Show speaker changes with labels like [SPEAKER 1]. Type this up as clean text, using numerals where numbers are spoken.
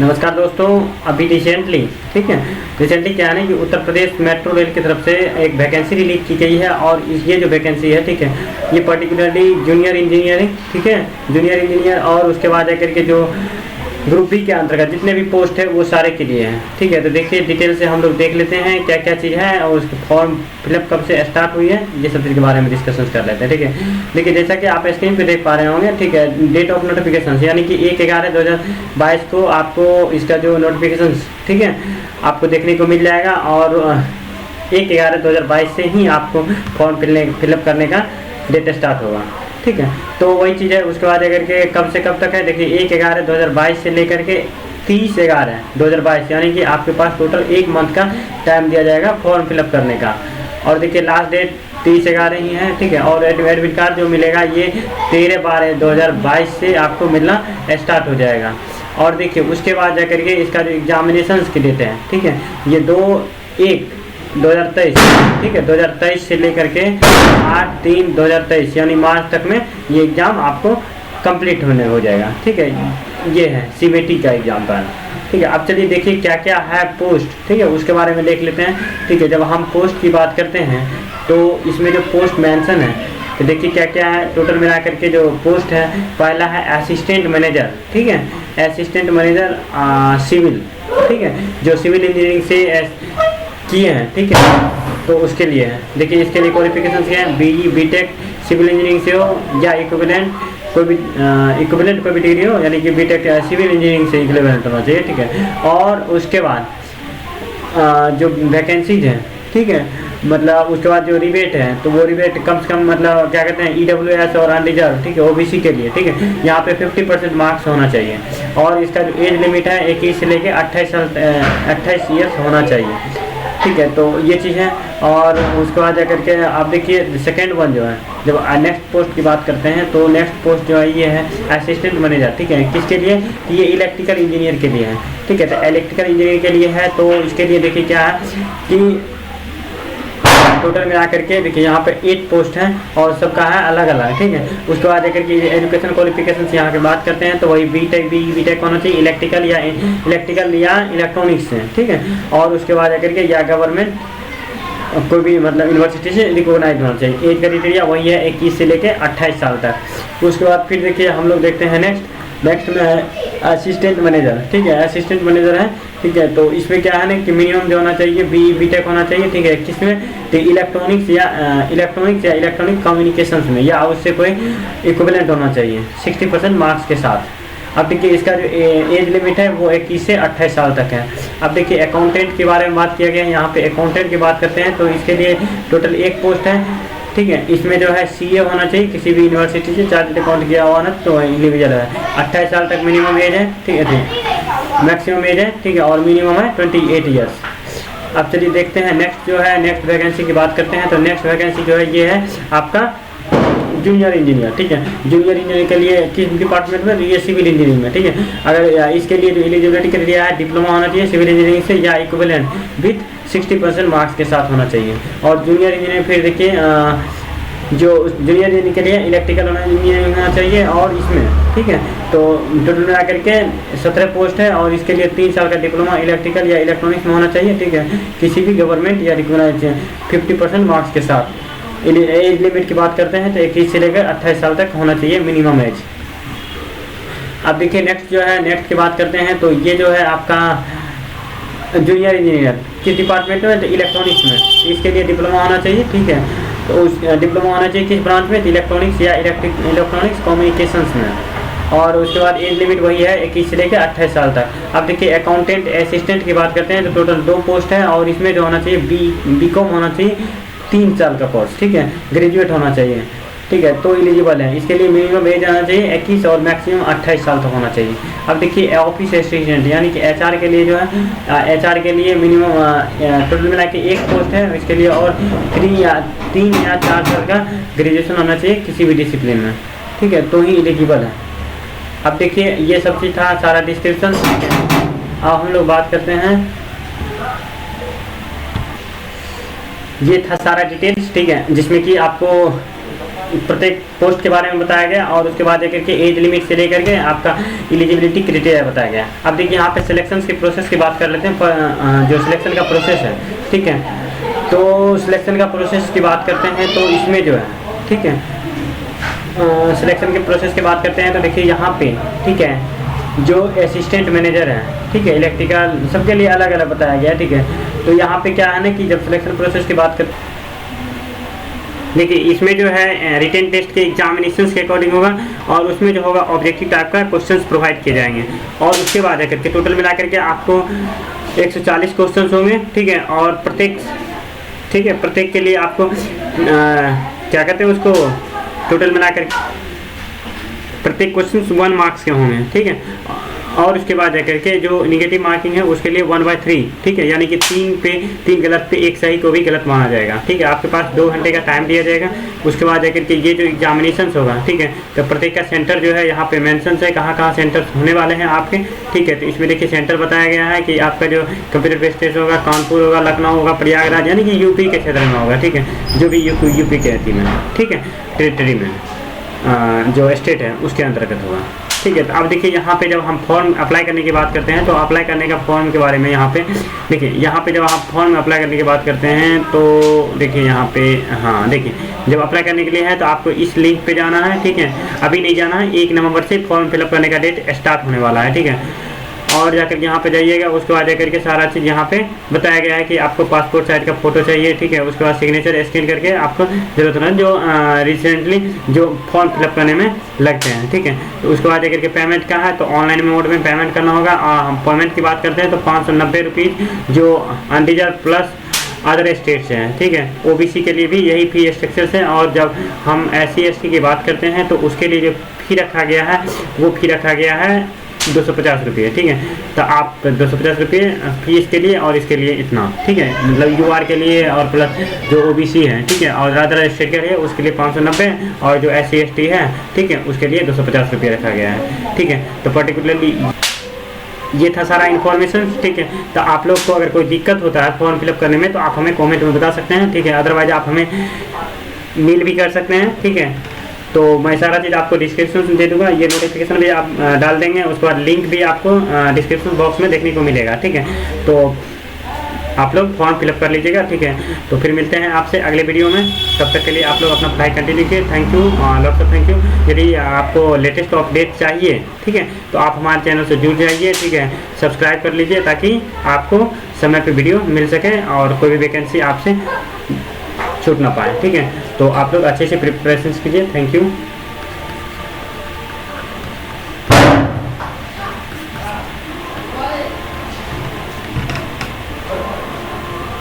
[SPEAKER 1] नमस्कार दोस्तों। अभी रिसेंटली क्या है ना कि उत्तर प्रदेश मेट्रो रेल की तरफ से एक वैकेंसी रिलीज की गई है और ये जो वैकेंसी है, ठीक है, ये पर्टिकुलरली जूनियर इंजीनियरिंग, ठीक है, जूनियर इंजीनियर और उसके बाद आकर के जो ग्रुप बी के अंतर्गत जितने भी पोस्ट है वो सारे के लिए हैं, ठीक है। तो देखिए डिटेल से हम लोग देख लेते हैं क्या क्या चीज़ है और उसके फॉर्म फिलअप कब से स्टार्ट हुई है, ये सब चीज़ के बारे में डिस्कशन कर लेते हैं, ठीक है। देखिए जैसा कि आप स्क्रीन पे देख पा रहे होंगे, ठीक है, डेट ऑफ नोटिफिकेशन यानी कि 1/11/2022 को आपको इसका जो नोटिफिकेशन, ठीक है, आपको देखने को मिल जाएगा और 1/11/2022 से ही आपको फॉर्म फिलअप करने का डेट स्टार्ट होगा, ठीक है। तो वही चीज़ है। उसके बाद अगर के कब से कब तक है, देखिए 1/11/2022 से लेकर के 30/11/2022 यानी कि आपके पास टोटल 1 मंथ का टाइम दिया जाएगा फॉर्म फिलअप करने का। और देखिए लास्ट डेट 30/11 ही है, ठीक है। और एडमिट कार्ड जो मिलेगा ये 13/12/2022 से आपको मिलना स्टार्ट हो जाएगा। और देखिए उसके बाद जाकर के इसका जो एग्जामिनेशन की डेट है, ठीक है, ये 2/1/2023, ठीक है, 2023 से लेकर के 8/3/2023 यानी मार्च तक में ये एग्ज़ाम आपको कंप्लीट होने हो जाएगा, ठीक है। ये है सीबीटी का एग्ज़ाम पर, ठीक है। अब चलिए देखिए क्या क्या है पोस्ट, ठीक है, उसके बारे में देख लेते हैं, ठीक है। जब हम पोस्ट की बात करते हैं तो इसमें जो पोस्ट मेंशन है तो देखिए क्या क्या है। टोटल मिला करके जो पोस्ट है, पहला है असिस्टेंट मैनेजर, ठीक है, असिस्टेंट मैनेजर सिविल, ठीक है, जो सिविल इंजीनियरिंग से किए हैं, ठीक है, तो उसके लिए है। देखिए इसके लिए क्वालिफिकेशन क्या है, BE BTech सिविल इंजीनियरिंग से हो या इक्विवेलेंट कोई भी डिग्री हो, यानी कि BTech सिविल इंजीनियरिंग से इक्विवेलेंट होना चाहिए, ठीक है। और उसके बाद जो वैकेंसीज हैं, ठीक है, मतलब उसके बाद जो रिबेट है तो वो रिबेट कम से कम मतलब क्या कहते हैं EWS और अनरिजर्व, ठीक है, OBC के लिए, ठीक है, यहाँ पे 50% मार्क्स होना चाहिए। और इसका जो एज लिमिट है 21 से लेके 28 ईयर्स होना चाहिए, ठीक है। तो ये चीज़ है। और उसके बाद जाकर के आप देखिए सेकेंड वन जो है, जब नेक्स्ट पोस्ट की बात करते हैं तो नेक्स्ट पोस्ट जो है ये है असिस्टेंट मैनेजर, ठीक है। किसके लिए? ये इलेक्ट्रिकल इंजीनियर के लिए है, ठीक है। तो इलेक्ट्रिकल इंजीनियर के लिए है तो इसके लिए देखिए क्या है कि टोटल मिला करके देखिए यहाँ पे 8 पोस्ट हैं और सबका है अलग अलग, ठीक है। उसके बाद देखकर कि एजुकेशन क्वालिफिकेशन यहाँ की बात करते हैं तो वही BTech होना चाहिए, इलेक्ट्रिकल या इलेक्ट्रॉनिक्स से, ठीक है। और उसके बाद जाकर के या गवर्नमेंट कोई भी मतलब यूनिवर्सिटी से रिकॉग्नाइज होना चाहिए। एज क्राइटेरिया वही है 21 से लेके 28 साल तक। उसके बाद फिर देखिए हम लोग देखते हैं नेक्स्ट में है असिस्टेंट मैनेजर, ठीक है, असिस्टेंट मैनेजर है, ठीक है। तो इसमें क्या है ना कि मिनिमम जो होना चाहिए BE BTech होना चाहिए, ठीक है। किसमें? तो इलेक्ट्रॉनिक्स या इलेक्ट्रॉनिक कम्युनिकेशंस में या उससे कोई इक्विवेलेंट होना चाहिए 60% मार्क्स के साथ। अब देखिए इसका जो एज लिमिट है वो 21 से 28 साल तक है। अब देखिए अकाउंटेंट के बारे में बात किया गया है, यहाँ पे अकाउंटेंट की बात करते हैं तो इसके लिए टोटल 1 पोस्ट है, ठीक है। इसमें जो है CA होना चाहिए किसी भी यूनिवर्सिटी से, चार्टर्ड अकाउंट किया हुआ ना, तो इंडिविजुअल है। 28 साल तक मिनिमम एज है, ठीक है, मैक्सिमम एज है, ठीक है, और मिनिमम है 28 ईयर्स। अब चलिए देखते हैं नेक्स्ट जो है नेक्स्ट वैकेंसी की बात करते हैं तो नेक्स्ट वैकेंसी जो है ये है आपका जूनियर इंजीनियर, ठीक है। जूनियर इंजीनियर के लिए किस डिपार्टमेंट में? ये सिविल इंजीनियरिंग में, ठीक है। अगर इसके लिए जो एलिजिबिलिटी क्राइटेरिया है डिप्लोमा होना चाहिए सिविल इंजीनियरिंग से या इक्विवेलेंट विथ 60% मार्क्स के साथ होना चाहिए। और जूनियर इंजीनियर फिर देखिए जो जूनियर इंजीनियर के लिए इलेक्ट्रिकल इंजीनियरिंग होना चाहिए और इसमें, ठीक है। तो टोटल मिला करके 17 पोस्ट है और इसके लिए 3 साल का डिप्लोमा इलेक्ट्रिकल या इलेक्ट्रॉनिक्स में होना चाहिए, ठीक है, किसी भी गवर्नमेंट या रिकॉग्नाइज 50% मार्क्स के साथ। एज लिमिट की बात करते हैं तो 21 से लेकर 28 साल तक होना चाहिए मिनिमम एज। अब देखिए नेक्स्ट जो है नेक्स्ट की बात करते हैं तो ये जो है आपका जूनियर इंजीनियर किस डिपार्टमेंट में? तो इलेक्ट्रॉनिक्स में। इसके लिए डिप्लोमा होना चाहिए, ठीक है। तो उस डिप्लोमा होना चाहिए किस ब्रांच में? तो इलेक्ट्रॉनिक्स या इलेक्ट्रॉनिक्स कम्युनिकेशंस में। और उसके बाद एज लिमिट वही है 21 से लेकर 28 साल तक। अब देखिए अकाउंटेंट असिस्टेंट की बात करते हैं तो टोटल 2 पोस्ट है और इसमें जो होना चाहिए BCom होना चाहिए 3 साल का कोर्स, ठीक है, ग्रेजुएट होना चाहिए, ठीक है, तो एलिजिबल है। इसके लिए मिनिमम एज आना चाहिए 21 और मैक्सिमम 28 साल तक होना चाहिए। अब देखिए ऑफिस असिस्टेंट यानी कि HR के लिए जो है HR के लिए मिनिमम टोटल मिला के 1 पोस्ट है, इसके लिए और 3 या 4 साल का ग्रेजुएशन होना चाहिए किसी भी डिसिप्लिन में, ठीक है, तो ही एलिजिबल है। अब देखिए ये सब चीज़ था सारा डिस्क्रिप्शन। अब हम लोग बात करते हैं, ये था सारा डिटेल्स, ठीक है, जिसमें कि आपको प्रत्येक पोस्ट के बारे में बताया गया और उसके बाद लेकर के एज लिमिट से लेकर के आपका एलिजिबिलिटी क्राइटेरिया बताया गया। अब देखिए यहाँ पे सिलेक्शन के प्रोसेस की बात कर लेते हैं, जो सिलेक्शन का प्रोसेस है, ठीक है। तो सिलेक्शन का प्रोसेस की बात करते हैं तो इसमें जो है, ठीक है, सिलेक्शन के प्रोसेस की बात करते हैं तो देखिए यहाँ पे, ठीक है, जो असिस्टेंट मैनेजर है, ठीक है, इलेक्ट्रिकल, सबके लिए अलग अलग बताया गया है, ठीक है। तो यहाँ पे क्या है ना कि जब सिलेक्शन प्रोसेस की बात करते हैं, देखिए इसमें जो है रिटन टेस्ट के एग्जामिनेशंस के अकॉर्डिंग होगा और उसमें जो होगा ऑब्जेक्टिव टाइप का क्वेश्चंस प्रोवाइड किए जाएंगे और उसके बाद आकर के टोटल मिला करके आपको 140 क्वेश्चंस होंगे, ठीक है। और प्रत्येक, ठीक है, प्रत्येक के लिए आपको क्या कहते हैं उसको, टोटल मिलाकर प्रत्येक क्वेश्चन 1 मार्क्स के होंगे, ठीक है। और उसके बाद जाकर के जो निगेटिव मार्किंग है उसके लिए 1/3, ठीक है, यानी कि 3 गलत पे 1 सही को भी गलत माना जाएगा, ठीक है। आपके पास 2 घंटे का टाइम दिया जाएगा। उसके बाद जाकर के ये जो एग्जामिनेशन होगा, ठीक है, तो प्रत्येक का सेंटर जो है यहाँ पे मेंशन है कहाँ सेंटर होने वाले हैं आपके, ठीक है। तो इसमें देखिए सेंटर बताया गया है कि आपका जो कंप्यूटर बेस्ड टेस्ट होगा कानपुर होगा, लखनऊ होगा, प्रयागराज, यानी कि यूपी के क्षेत्र में होगा, ठीक है, जो भी यूपी के एरिया में, ठीक है, टेरिटरी में जो स्टेट है उसके अंतर्गत होगा, ठीक है। तो अब देखिए यहाँ पे जब हम फॉर्म अप्लाई करने की बात करते हैं तो अप्लाई करने का फॉर्म के बारे में यहाँ पे देखिए, यहाँ पे जब आप फॉर्म अप्लाई करने की बात करते हैं तो देखिए यहाँ पे, हाँ देखिए, जब अप्लाई करने के लिए है तो आपको इस लिंक पे जाना है, ठीक है। अभी नहीं जाना है, 1 नवंबर से फॉर्म फिलअप करने का डेट स्टार्ट होने वाला है, ठीक है। और जाकर यहाँ पे जाइएगा, उसके बाद जाकर के सारा चीज़ यहाँ पे बताया गया है कि आपको पासपोर्ट साइज का फोटो चाहिए, ठीक है। उसके बाद सिग्नेचर स्कैन करके आपको जरूरत है जो रिसेंटली जो फॉर्म फिलअप करने में लगते हैं, ठीक है। तो उसके बाद जाकर के पेमेंट का है तो ऑनलाइन मोड में पेमेंट करना होगा। पेमेंट की बात करते हैं तो 590 रुपीज़ जो अनरिजर्व प्लस अदर स्टेट्स हैं, ठीक है। ओबीसी के लिए भी यही फी स्ट्रक्चर्स है और जब हम SC ST की बात करते हैं तो उसके लिए जो फी रखा गया है वो फी रखा गया है 250 रुपये, ठीक है। तो आप 250 रुपये फीस के लिए और इसके लिए इतना, ठीक है, मतलब UR के लिए और प्लस जो OBC है, ठीक है, और अदर स्टेट के लिए उसके लिए 590 और जो SC ST है, ठीक है, उसके लिए 250 रुपये रखा गया है, ठीक है। तो पर्टिकुलरली ये था सारा इन्फॉर्मेशन, ठीक है। तो आप लोग को अगर कोई दिक्कत होता है फॉर्म फिलअप करने में तो आप हमें कमेंट में बता सकते हैं, ठीक है। अदरवाइज आप हमें मेल भी कर सकते हैं, ठीक है। तो मैं सारा चीज़ आपको डिस्क्रिप्शन में दे दूंगा, ये नोटिफिकेशन भी आप डाल देंगे, उसके बाद लिंक भी आपको डिस्क्रिप्शन बॉक्स में देखने को मिलेगा, ठीक है। तो आप लोग फॉर्म फिलअप कर लीजिएगा, ठीक है। तो फिर मिलते हैं आपसे अगले वीडियो में, तब तक के लिए आप लोग अपना पढ़ाई कंटिन्यू कीजिए। Thank you, lots of thank you. यदि आपको लेटेस्ट अपडेट चाहिए, ठीक है, तो आप हमारे चैनल से जुड़ जाइए, ठीक है, सब्सक्राइब कर लीजिए ताकि आपको समय पे वीडियो मिल सके और कोई भी वैकेंसी आपसे छूट ना पाए, ठीक है। तो आप लोग अच्छे से प्रिपरेशन कीजिए। Thank you.